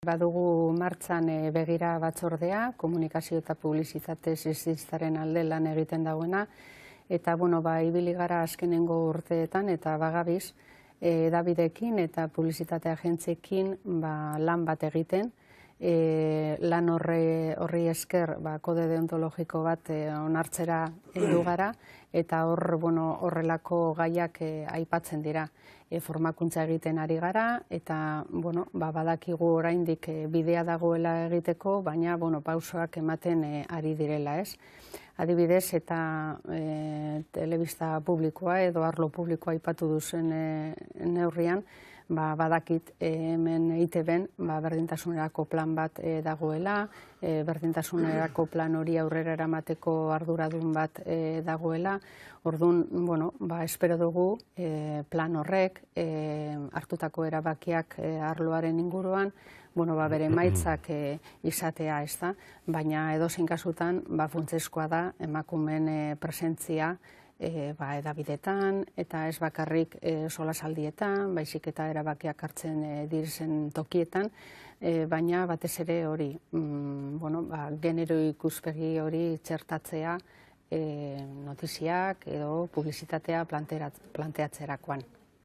Badugu martxan begira batzordea, komunikazio eta publizitate sistemaren alde lan egiten dagoena, eta ibili gara azkenengo urteetan eta bagabiz hedabideekin eta publizitate agentziekin lan bat egiten. Lan horri esker kode deontologiko bat onartzera heldu gara, eta horrelako gaiak aipatzen dira. Formakuntza egiten ari gara, eta badakigu oraindik bidea dagoela egiteko, baina pausoak ematen ari direla, ez? Adibidez, eta telebista publikoa edo arlo publikoa aipatu duzen neurrian, badakit hemen EITB-en berdintasunerako plan bat dagoela, berdintasunerako plan hori aurrera eramateko arduradun bat dagoela. Orduan, espero dugu plan horrek hartutako erabakiak arloaren inguruan, bere emaitzak izatea, ez da, baina edozein kasutan funtsezkoa da emakumeen presentzia edabidetan, eta ez bakarrik solasaldietan, baizik eta erabakiak hartzen diren tokietan, baina batez ere hori, genero ikuspegi hori txertatzea notiziak edo publizitatea planteatzerakoan.